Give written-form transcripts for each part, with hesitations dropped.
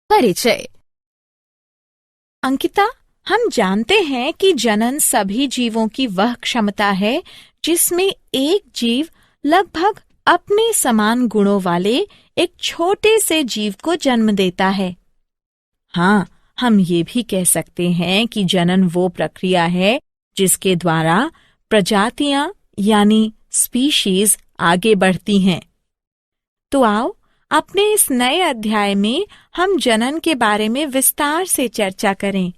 परिचय। अंकिता, हम जानते हैं कि जनन सभी जीवों की वह क्षमता है जिसमें एक जीव लगभग अपने समान गुणों वाले एक छोटे से जीव को जन्म देता है। हाँ, हम ये भी कह सकते हैं कि जनन वो प्रक्रिया है जिसके द्वारा प्रजातियां यानी स्पीशीज आगे बढ़ती हैं। तो आओ, अपने इस नए अध्याय में हम जनन के बारे में विस्तार से चर्चा करें।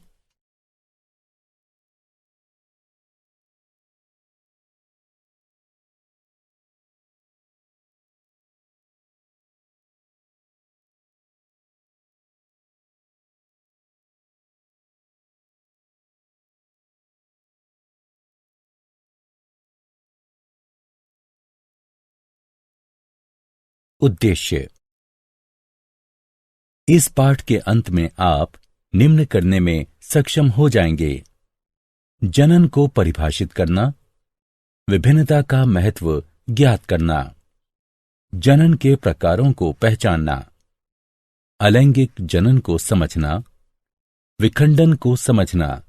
उद्देश्य। इस पाठ के अंत में आप निम्न करने में सक्षम हो जाएंगे: जनन को परिभाषित करना, विभिन्नता का महत्व ज्ञात करना, जनन के प्रकारों को पहचानना, अलैंगिक जनन को समझना, विखंडन को समझना,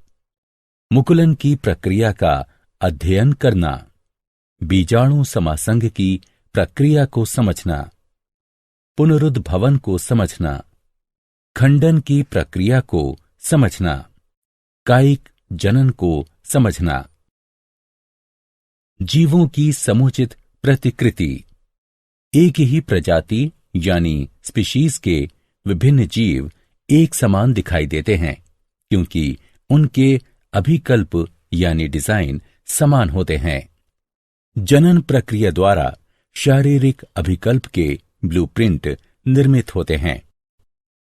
मुकुलन की प्रक्रिया का अध्ययन करना, बीजाणु समासंग की प्रक्रिया को समझना, पुनरुद्भवन को समझना, खंडन की प्रक्रिया को समझना, कायिक जनन को समझना। जीवों की समुचित प्रतिकृति। एक ही प्रजाति यानी स्पीशीज के विभिन्न जीव एक समान दिखाई देते हैं क्योंकि उनके अभिकल्प यानी डिजाइन समान होते हैं। जनन प्रक्रिया द्वारा शारीरिक अभिकल्प के ब्लूप्रिंट निर्मित होते हैं।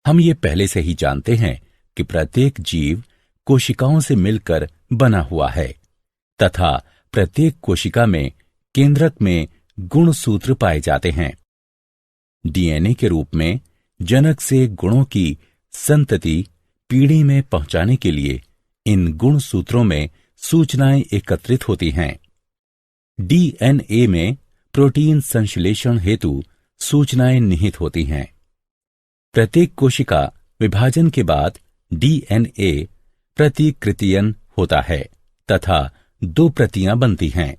हम ये पहले से ही जानते हैं कि प्रत्येक जीव कोशिकाओं से मिलकर बना हुआ है तथा प्रत्येक कोशिका में केंद्रक में गुणसूत्र पाए जाते हैं। डीएनए के रूप में जनक से गुणों की संतति पीढ़ी में पहुंचाने के लिए इन गुणसूत्रों में सूचनाएं एकत्रित होती हैं। डीएनए में प्रोटीन संश्लेषण हेतु सूचनाएं निहित होती हैं। प्रत्येक कोशिका विभाजन के बाद डीएनए प्रतिकृतियन होता है तथा 2 प्रतियां बनती हैं।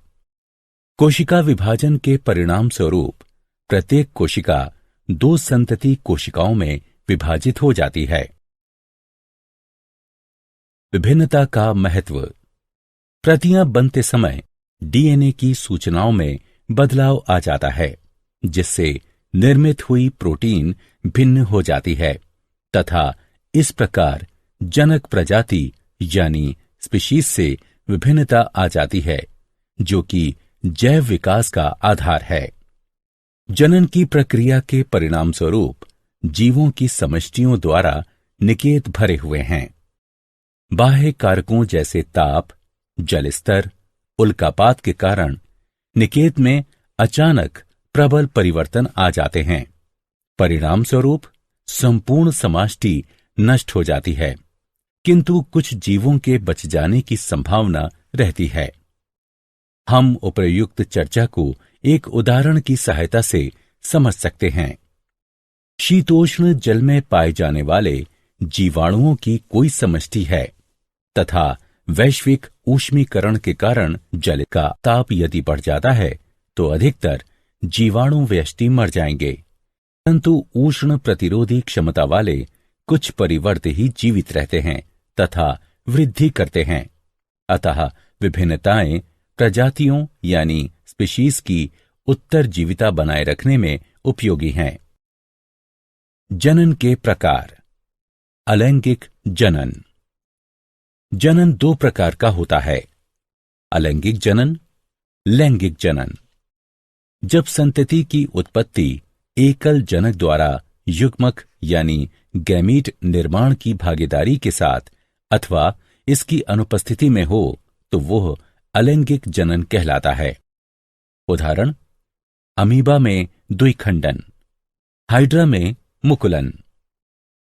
कोशिका विभाजन के परिणाम स्वरूप प्रत्येक कोशिका 2 संतति कोशिकाओं में विभाजित हो जाती है। विभिन्नता का महत्व। प्रतियां बनते समय डीएनए की सूचनाओं में बदलाव आ जाता है जिससे निर्मित हुई प्रोटीन भिन्न हो जाती है तथा इस प्रकार जनक प्रजाति यानी स्पीशीज से विभिन्नता आ जाती है जो कि जैव विकास का आधार है। जनन की प्रक्रिया के परिणाम स्वरूप जीवों की समष्टियों द्वारा निकेत भरे हुए हैं। बाह्य कारकों जैसे ताप, जल स्तर, उल्कापात के कारण निकेत में अचानक प्रबल परिवर्तन आ जाते हैं। परिणाम स्वरूप संपूर्ण समष्टि नष्ट हो जाती है किंतु कुछ जीवों के बच जाने की संभावना रहती है। हम उपर्युक्त चर्चा को एक उदाहरण की सहायता से समझ सकते हैं। शीतोष्ण जल में पाए जाने वाले जीवाणुओं की कोई समष्टि है तथा वैश्विक ऊष्मीकरण के कारण जल का ताप यदि बढ़ जाता है तो अधिकतर जीवाणु व्यष्टि मर जाएंगे, परंतु उष्ण प्रतिरोधी क्षमता वाले कुछ परिवर्त ही जीवित रहते हैं तथा वृद्धि करते हैं। अतः विभिन्नताएं प्रजातियों यानी स्पीशीज की उत्तरजीविता बनाए रखने में उपयोगी हैं। जनन के प्रकार। अलैंगिक जनन। जनन 2 प्रकार का होता है: अलैंगिक जनन, लैंगिक जनन। जब संतति की उत्पत्ति एकल जनक द्वारा युग्मक यानी गैमीट निर्माण की भागीदारी के साथ अथवा इसकी अनुपस्थिति में हो तो वह अलैंगिक जनन कहलाता है। उदाहरण: अमीबा में द्विखंडन, हाइड्रा में मुकुलन,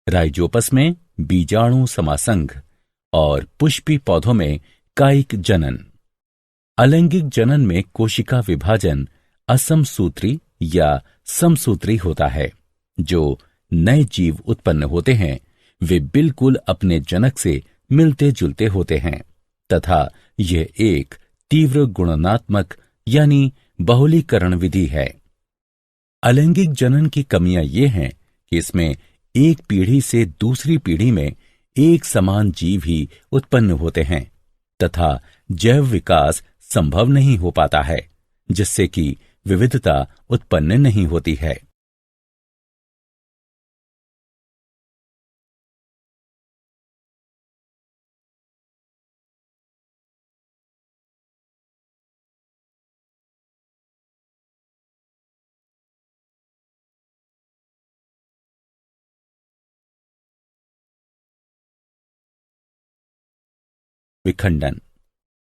राइजोपस में बीजाणु समासंग और पुष्पी पौधों में कायिक जनन। अलैंगिक जनन में कोशिका विभाजन असमसूत्री या समसूत्री होता है जो नए जीव उत्पन्न होते हैं वे बिल्कुल अपने जनक से मिलते जुलते होते हैं तथा यह एक तीव्र गुणनात्मक यानी बहुलीकरण विधि है। अलैंगिक जनन की कमियां ये हैं कि इसमें एक पीढ़ी से दूसरी पीढ़ी में एक समान जीव ही उत्पन्न होते हैं तथा जैव विकास संभव नहीं हो पाता है, जिससे कि विविधता उत्पन्न नहीं होती है। विखंडन।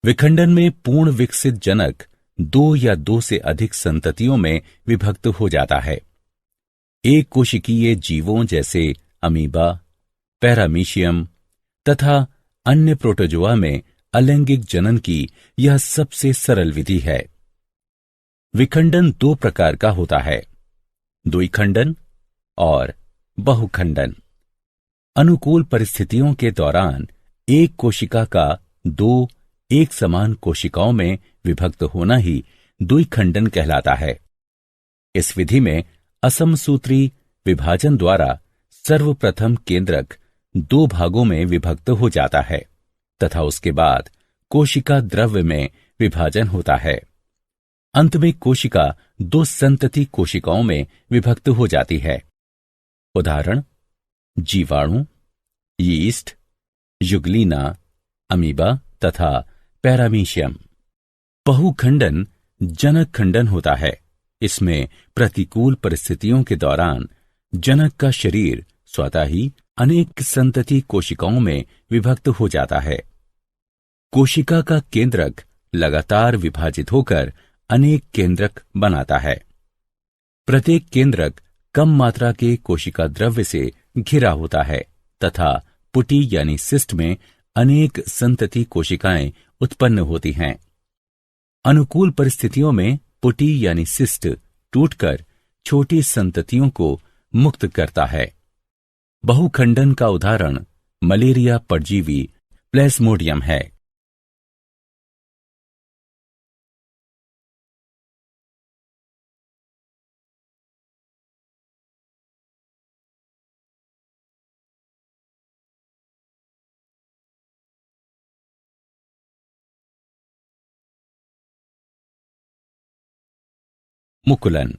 विखंडन में पूर्ण विकसित जनक दो या दो से अधिक संततियों में विभक्त हो जाता है। एक कोशिकीय जीवों जैसे अमीबा, पैरामीशियम तथा अन्य प्रोटोजोआ में अलैंगिक जनन की यह सबसे सरल विधि है। विखंडन दो प्रकार का होता है, द्विखंडन और बहुखंडन। अनुकूल परिस्थितियों के दौरान एक कोशिका का दो एक समान कोशिकाओं में विभक्त होना ही द्विखंडन कहलाता है। इस विधि में असमसूत्री विभाजन द्वारा सर्वप्रथम केंद्रक दो भागों में विभक्त हो जाता है तथा उसके बाद कोशिका द्रव्य में विभाजन होता है। अंत में कोशिका दो संतति कोशिकाओं में विभक्त हो जाती है। उदाहरण: जीवाणु, यीस्ट, युगलीना, अमीबा तथा पैरामीशियम। बहुखंडन जनक खंडन होता है। इसमें प्रतिकूल परिस्थितियों के दौरान जनक का शरीर स्वतः ही अनेक संतति कोशिकाओं में विभक्त हो जाता है। कोशिका का केंद्रक लगातार विभाजित होकर अनेक केंद्रक बनाता है। प्रत्येक केंद्रक कम मात्रा के कोशिका द्रव्य से घिरा होता है तथा पुटी यानी सिस्ट में अनेक संतति कोशिकाएं उत्पन्न होती हैं। अनुकूल परिस्थितियों में पुटी यानी सिस्ट टूटकर छोटी संततियों को मुक्त करता है। बहुखंडन का उदाहरण मलेरिया परजीवी प्लेस्मोडियम है। मुकुलन।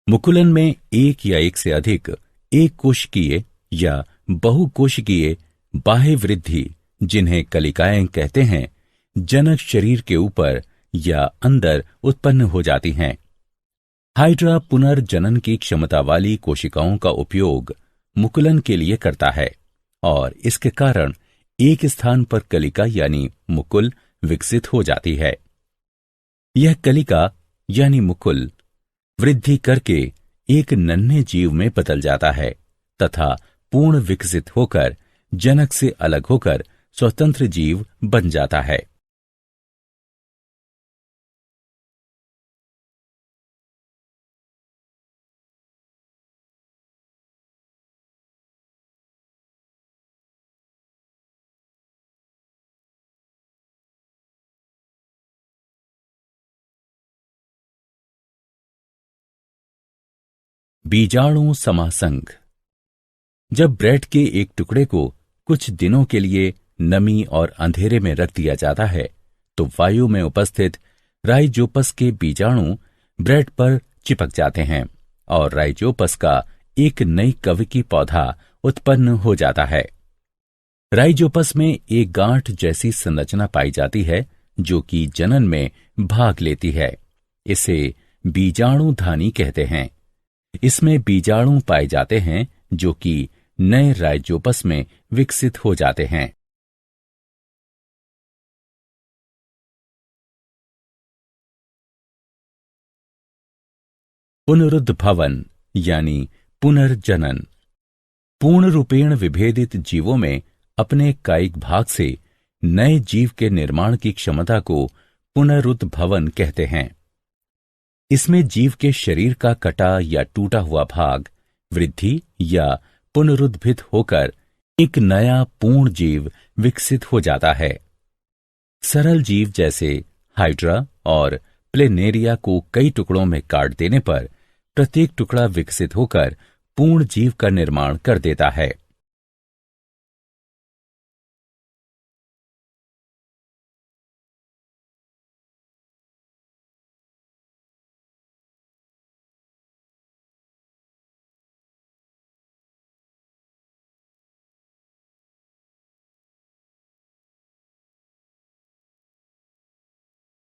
मुकुलन में एक या एक से अधिक एक कोशिकीय या बहुकोशिकीय बाह्य वृद्धि, जिन्हें कलिकाएं कहते हैं, जनक शरीर के ऊपर या अंदर उत्पन्न हो जाती हैं। हाइड्रा पुनर्जनन की क्षमता वाली कोशिकाओं का उपयोग मुकुलन के लिए करता है और इसके कारण एक स्थान पर कलिका यानी मुकुल विकसित हो जाती है। यह कलिका यानी मुकुल वृद्धि करके एक नन्हे जीव में बदल जाता है तथा पूर्ण विकसित होकर जनक से अलग होकर स्वतंत्र जीव बन जाता है। बीजाणु समासंग। जब ब्रेड के एक टुकड़े को कुछ दिनों के लिए नमी और अंधेरे में रख दिया जाता है तो वायु में उपस्थित राइजोपस के बीजाणु ब्रेड पर चिपक जाते हैं और राइजोपस का एक नई कवकी पौधा उत्पन्न हो जाता है। राइजोपस में एक गांठ जैसी संरचना पाई जाती है जो कि जनन में भाग लेती है। इसे बीजाणुधानी कहते हैं। इसमें बीजाणु पाए जाते हैं जो कि नए राइजोपस में विकसित हो जाते हैं। पुनरुद्भवन यानी पुनर्जनन। पूर्ण रूपेण विभेदित जीवों में अपने कायिक भाग से नए जीव के निर्माण की क्षमता को पुनरुद्भवन कहते हैं। इसमें जीव के शरीर का कटा या टूटा हुआ भाग वृद्धि या पुनरुद्भित होकर एक नया पूर्ण जीव विकसित हो जाता है। सरल जीव जैसे हाइड्रा और प्लेनेरिया को कई टुकड़ों में काट देने पर प्रत्येक टुकड़ा विकसित होकर पूर्ण जीव का निर्माण कर देता है।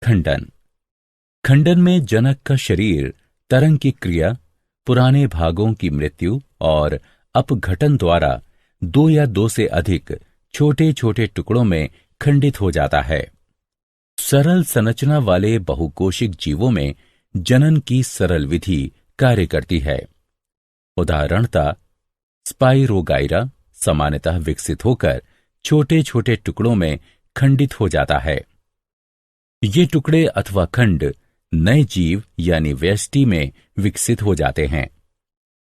खंडन। खंडन में जनक का शरीर तरंग की क्रिया, पुराने भागों की मृत्यु और अपघटन द्वारा दो या दो से अधिक छोटे छोटे टुकड़ों में खंडित हो जाता है। सरल संरचना वाले बहुकोशिक जीवों में जनन की सरल विधि कार्य करती है। उदाहरणतः स्पाइरोगाइरा सामान्यतः विकसित होकर छोटे छोटे टुकड़ों में खंडित हो जाता है। ये टुकड़े अथवा खंड नए जीव यानी व्यष्टि में विकसित हो जाते हैं।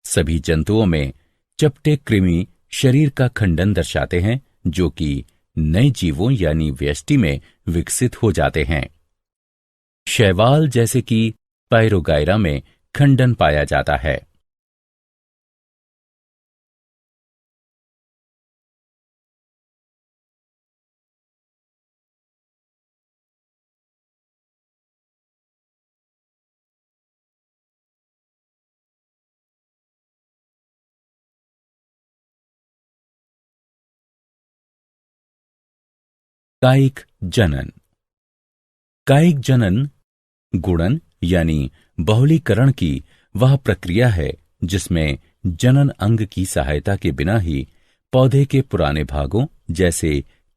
सभी जंतुओं में चपटे कृमि शरीर का खंडन दर्शाते हैं, जो कि नए जीवों यानी व्यष्टि में विकसित हो जाते हैं। शैवाल जैसे कि पायरोगाइरा में खंडन पाया जाता है। कायिक जनन। कायिक जनन गुणन यानी बहुलीकरण की वह प्रक्रिया है जिसमें जनन अंग की सहायता के बिना ही पौधे के पुराने भागों जैसे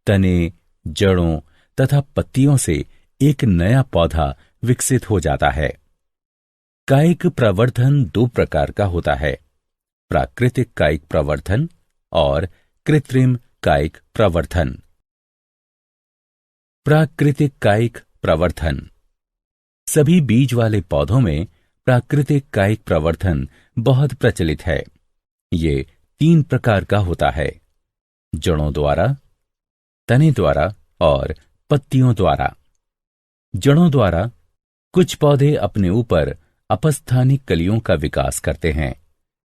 तने, जड़ों तथा पत्तियों से एक नया पौधा विकसित हो जाता है। कायिक प्रवर्धन दो प्रकार का होता है, प्राकृतिक कायिक प्रवर्धन और कृत्रिम कायिक प्रवर्धन। प्राकृतिक कायिक प्रवर्धन। सभी बीज वाले पौधों में प्राकृतिक कायिक प्रवर्धन बहुत प्रचलित है। ये तीन प्रकार का होता है, जड़ों द्वारा, तने द्वारा और पत्तियों द्वारा। जड़ों द्वारा कुछ पौधे अपने ऊपर अपस्थानिक कलियों का विकास करते हैं,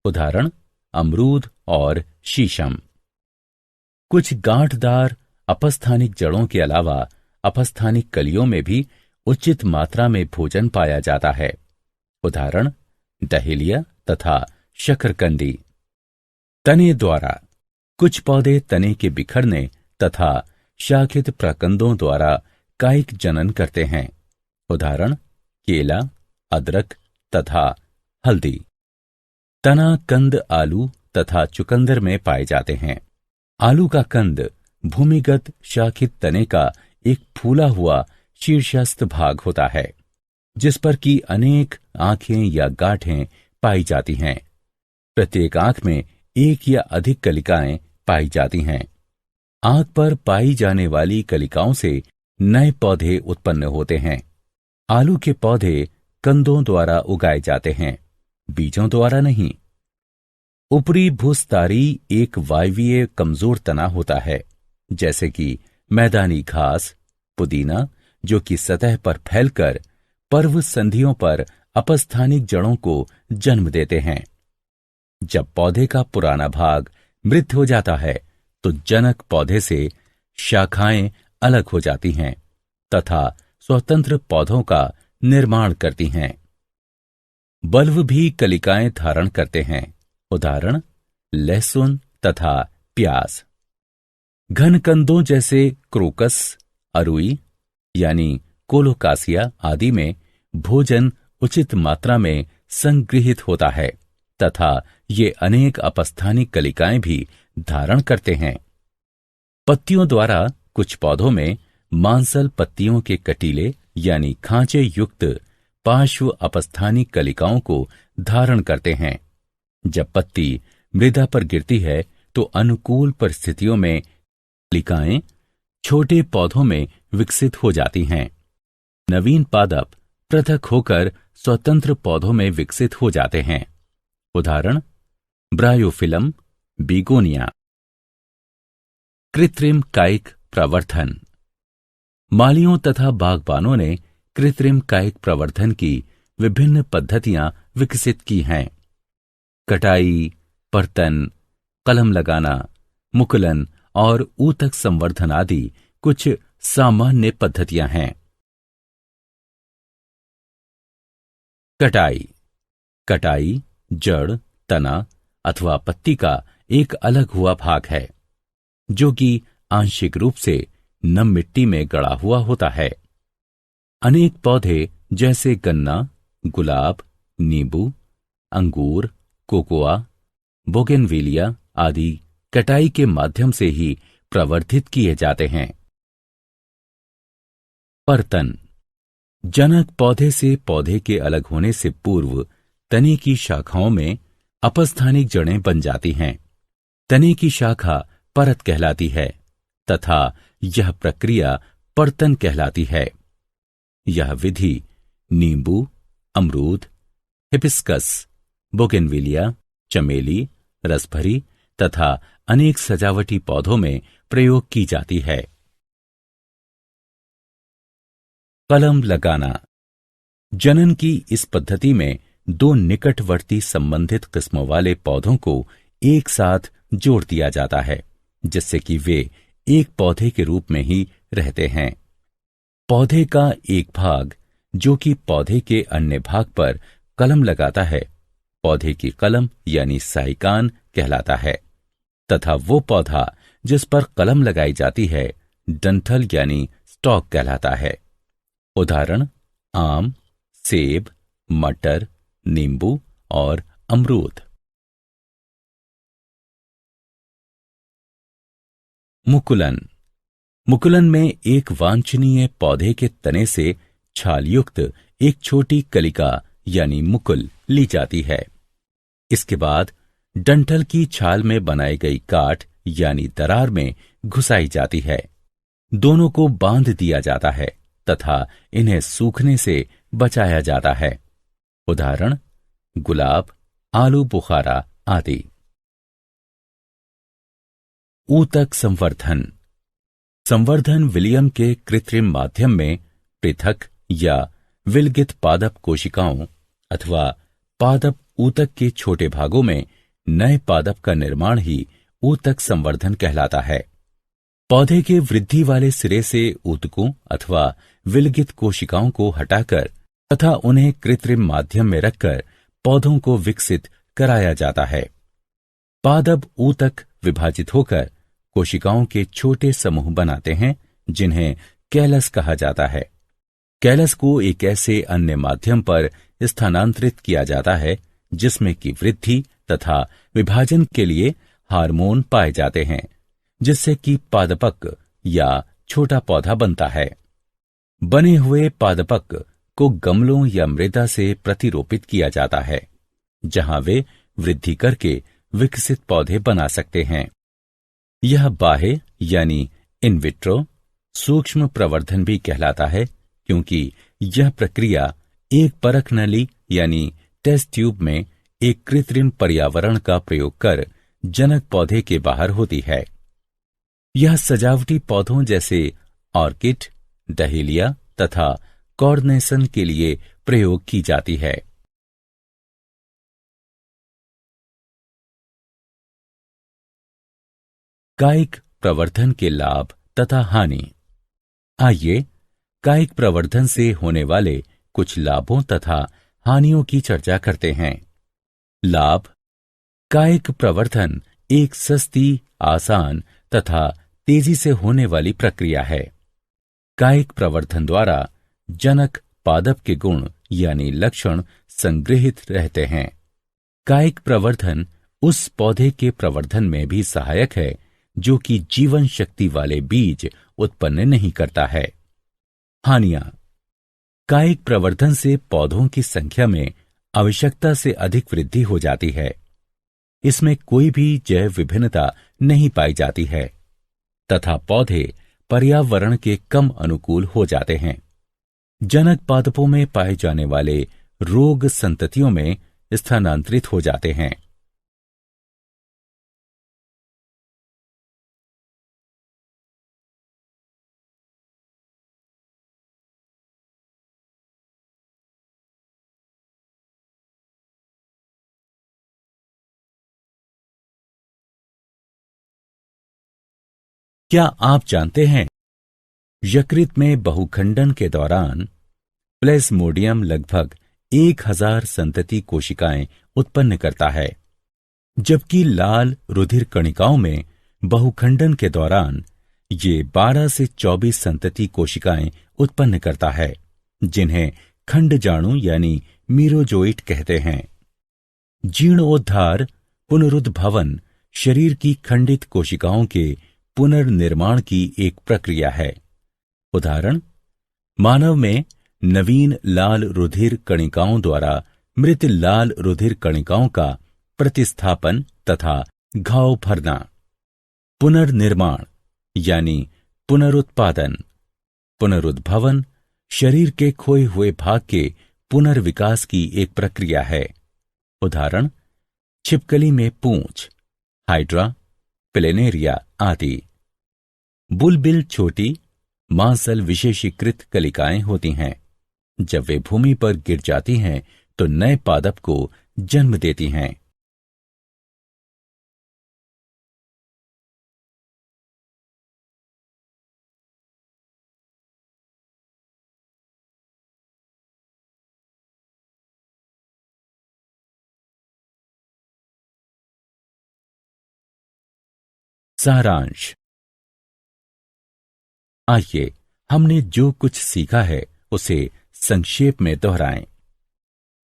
उदाहरण अमरूद और शीशम। कुछ गांठदार अपस्थानिक जड़ों के अलावा अपस्थानिक कलियों में भी उचित मात्रा में भोजन पाया जाता है, उदाहरण डहेलिया तथा शकरकंदी। तने द्वारा कुछ पौधे तने के बिखरने तथा शाखित प्रकंदों द्वारा कायिक जनन करते हैं, उदाहरण केला, अदरक तथा हल्दी। तना कंद आलू तथा चुकंदर में पाए जाते हैं। आलू का कंद भूमिगत शाखित तने का एक फूला हुआ शीर्षस्थ भाग होता है, जिस पर कि अनेक आंखें या गांठें पाई जाती हैं। प्रत्येक आंख में एक या अधिक कलिकाएं पाई जाती हैं। आंख पर पाई जाने वाली कलिकाओं से नए पौधे उत्पन्न होते हैं। आलू के पौधे कंदों द्वारा उगाए जाते हैं, बीजों द्वारा नहीं। ऊपरी भूस्तारी एक वायवीय कमजोर तना होता है, जैसे कि मैदानी घास, पुदीना, जो कि सतह पर फैलकर पर्व संधियों पर अपस्थानिक जड़ों को जन्म देते हैं। जब पौधे का पुराना भाग मृत हो जाता है तो जनक पौधे से शाखाएं अलग हो जाती हैं तथा स्वतंत्र पौधों का निर्माण करती हैं। बल्ब भी कलिकाएं धारण करते हैं, उदाहरण लहसुन तथा प्याज। घन कंदों जैसे क्रोकस, अरुई यानी कोलोकासिया आदि में भोजन उचित मात्रा में संगृहित होता है तथा ये अनेक अपस्थानिक कलिकाएं भी धारण करते हैं। पत्तियों द्वारा कुछ पौधों में मांसल पत्तियों के कटीले यानी खांचे युक्त पार्श्व अपस्थानिक कलिकाओं को धारण करते हैं। जब पत्ती मृदा पर गिरती है तो अनुकूल परिस्थितियों में कलिकाएं छोटे पौधों में विकसित हो जाती हैं। नवीन पादप पृथक होकर स्वतंत्र पौधों में विकसित हो जाते हैं, उदाहरण ब्रायोफिलम, बिगोनिया। कृत्रिम कायिक प्रवर्धन। मालियों तथा बागबानों ने कृत्रिम कायिक प्रवर्धन की विभिन्न पद्धतियां विकसित की हैं। कटाई, पर्तन, कलम लगाना, मुकुलन और ऊतक संवर्धन आदि कुछ सामान्य पद्धतियां हैं। कटाई। कटाई जड़, तना अथवा पत्ती का एक अलग हुआ भाग है जो कि आंशिक रूप से नम मिट्टी में गड़ा हुआ होता है। अनेक पौधे जैसे गन्ना, गुलाब, नींबू, अंगूर, कोकोआ, बोगेनविलिया आदि कटाई के माध्यम से ही प्रवर्धित किए जाते हैं। पर्तन। जनक पौधे से पौधे के अलग होने से पूर्व तने की शाखाओं में अपस्थानिक जड़ें बन जाती हैं। तने की शाखा परत कहलाती है तथा यह प्रक्रिया पर्तन कहलाती है। यह विधि नींबू, अमरूद, हिबिस्कस, बोगेनविलिया, चमेली, रसभरी तथा अनेक सजावटी पौधों में प्रयोग की जाती है। कलम लगाना। जनन की इस पद्धति में दो निकटवर्ती संबंधित किस्मों वाले पौधों को एक साथ जोड़ दिया जाता है जिससे कि वे एक पौधे के रूप में ही रहते हैं। पौधे का एक भाग जो कि पौधे के अन्य भाग पर कलम लगाता है पौधे की कलम यानी साइकान कहलाता है तथा वो पौधा जिस पर कलम लगाई जाती है डंठल यानी स्टॉक कहलाता है। उदाहरण आम, सेब, मटर, नींबू और अमरूद। मुकुलन। मुकुलन में एक वांछनीय पौधे के तने से छालयुक्त एक छोटी कलिका यानी मुकुल ली जाती है। इसके बाद डंठल की छाल में बनाई गई काट यानी दरार में घुसाई जाती है। दोनों को बांध दिया जाता है तथा इन्हें सूखने से बचाया जाता है। उदाहरण गुलाब, आलू बुखारा आदि। ऊतक संवर्धन। संवर्धन विलियम के कृत्रिम माध्यम में पृथक या विलगित पादप कोशिकाओं अथवा पादप ऊतक के छोटे भागों में नए पादप का निर्माण ही ऊतक संवर्धन कहलाता है। पौधे के वृद्धि वाले सिरे से ऊतकों अथवा विलगित कोशिकाओं को हटाकर तथा उन्हें कृत्रिम माध्यम में रखकर पौधों को विकसित कराया जाता है। पादप ऊतक विभाजित होकर कोशिकाओं के छोटे समूह बनाते हैं जिन्हें कैलस कहा जाता है। कैलस को एक ऐसे अन्य माध्यम पर स्थानांतरित किया जाता है जिसमें कि वृद्धि तथा विभाजन के लिए हार्मोन पाए जाते हैं जिससे कि पादपक या छोटा पौधा बनता है। बने हुए पादपक को गमलों या मृदा से प्रतिरोपित किया जाता है जहां वे वृद्धि करके विकसित पौधे बना सकते हैं। यह बाह्य यानी इन विट्रो सूक्ष्म प्रवर्धन भी कहलाता है क्योंकि यह प्रक्रिया एक परख नली यानी टेस्ट ट्यूब में एक कृत्रिम पर्यावरण का प्रयोग कर जनक पौधे के बाहर होती है। यह सजावटी पौधों जैसे ऑर्किड, डहेलिया तथा कॉर्नेसन के लिए प्रयोग की जाती है। कायिक प्रवर्धन के लाभ तथा हानि। आइए कायिक प्रवर्धन से होने वाले कुछ लाभों तथा हानियों की चर्चा करते हैं। लाभ। कायिक प्रवर्धन एक सस्ती, आसान तथा तेजी से होने वाली प्रक्रिया है। कायिक प्रवर्धन द्वारा जनक पादप के गुण यानी लक्षण संग्रहित रहते हैं। कायिक प्रवर्धन उस पौधे के प्रवर्धन में भी सहायक है जो कि जीवन शक्ति वाले बीज उत्पन्न नहीं करता है। हानियां। कायिक प्रवर्धन से पौधों की संख्या में आवश्यकता से अधिक वृद्धि हो जाती है। इसमें कोई भी जैव विभिन्नता नहीं पाई जाती है तथा पौधे पर्यावरण के कम अनुकूल हो जाते हैं। जनक पादपों में पाए जाने वाले रोग संततियों में स्थानांतरित हो जाते हैं। क्या आप जानते हैं, यकृत में बहुखंडन के दौरान प्लेज्मोडियम लगभग 1000 संतति कोशिकाएं उत्पन्न करता है, जबकि लाल रुधिर कणिकाओं में बहुखंडन के दौरान ये 12 से 24 संतति कोशिकाएं उत्पन्न करता है, जिन्हें खंडजाणु यानी मीरोजोइट कहते हैं। जीर्णोद्धार पुनरुद्भवन शरीर की खंडित कोशिकाओं के पुनर्निर्माण की एक प्रक्रिया है। उदाहरण, मानव में नवीन लाल रुधिर कणिकाओं द्वारा मृत लाल रुधिर कणिकाओं का प्रतिस्थापन तथा घाव भरना। पुनर्निर्माण यानी पुनरुत्पादन। पुनरुद्भवन शरीर के खोए हुए भाग के पुनर्विकास की एक प्रक्रिया है। उदाहरण, छिपकली में पूंछ, हाइड्रा, प्लेनेरिया आदि। बुलबिल छोटी मांसल विशेषीकृत कलिकाएं होती हैं। जब वे भूमि पर गिर जाती हैं तो नए पादप को जन्म देती हैं। सारांश। आइए हमने जो कुछ सीखा है उसे संक्षेप में दोहराएं।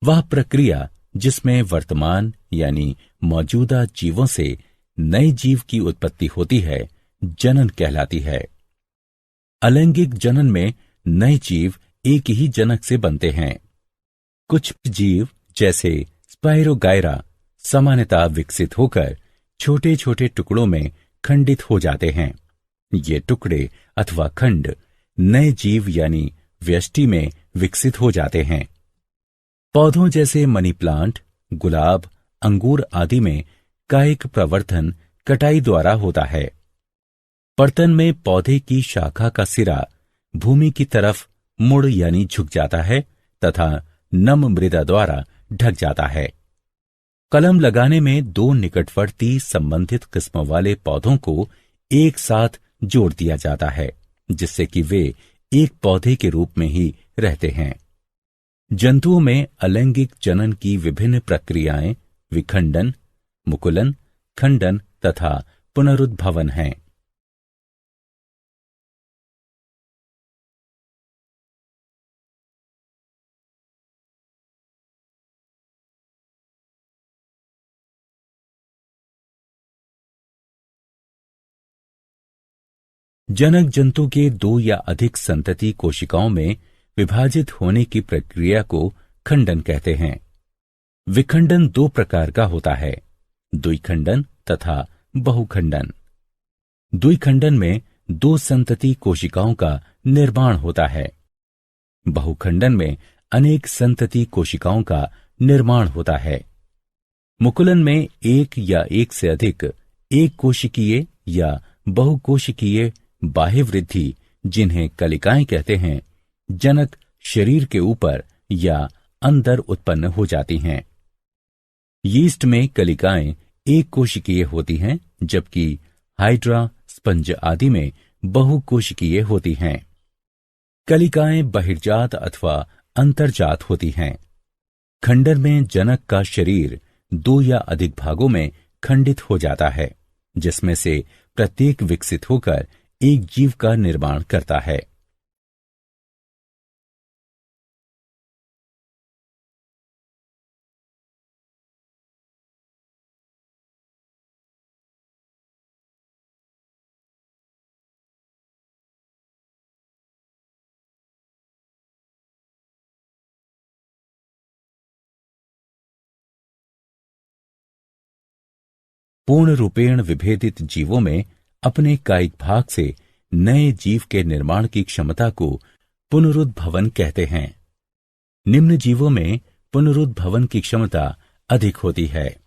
वह प्रक्रिया जिसमें वर्तमान यानी मौजूदा जीवों से नए जीव की उत्पत्ति होती है, जनन कहलाती है। अलैंगिक जनन में नए जीव एक ही जनक से बनते हैं। कुछ जीव जैसे स्पाइरोगायरा सामान्यतः विकसित होकर छोटे छोटे टुकड़ों में खंडित हो जाते हैं। ये टुकड़े अथवा खंड नए जीव यानी व्यष्टि में विकसित हो जाते हैं। पौधों जैसे मनी प्लांट, गुलाब, अंगूर आदि में कायिक प्रवर्धन कटाई द्वारा होता है। पर्तन में पौधे की शाखा का सिरा भूमि की तरफ मुड़ यानी झुक जाता है तथा नम मृदा द्वारा ढक जाता है। कलम लगाने में दो निकटवर्ती संबंधित किस्मों वाले पौधों को एक साथ जोड़ दिया जाता है, जिससे कि वे एक पौधे के रूप में ही रहते हैं। जंतुओं में अलैंगिक जनन की विभिन्न प्रक्रियाएं विखंडन, मुकुलन, खंडन तथा पुनरुद्भवन हैं। जनक जंतु के दो या अधिक संतति कोशिकाओं में विभाजित होने की प्रक्रिया को खंडन कहते हैं। विखंडन दो प्रकार का होता है, द्विखंडन तथा बहुखंडन। द्विखंडन में दो संतति कोशिकाओं का निर्माण होता है। बहुखंडन में अनेक संतति कोशिकाओं का निर्माण होता है। मुकुलन में एक या एक से अधिक एक कोशिकीय या बहुकोशिकीय बाह्य वृद्धि, जिन्हें कलिकाएं कहते हैं, जनक शरीर के ऊपर या अंदर उत्पन्न हो जाती हैं। यीस्ट में कलिकाएं एक कोशिकीय होती हैं, जबकि हाइड्रा, स्पंज आदि में बहुकोशिकीय होती हैं। कलिकाएं बहिर्जात अथवा अंतर्जात होती हैं। खंडन में जनक का शरीर दो या अधिक भागों में खंडित हो जाता है, जिसमें से प्रत्येक विकसित होकर एक जीव का निर्माण करता है। पूर्ण रूपेण विभेदित जीवों में अपने कायिक भाग से नए जीव के निर्माण की क्षमता को पुनरुद्भवन कहते हैं। निम्न जीवों में पुनरुद्भवन की क्षमता अधिक होती है।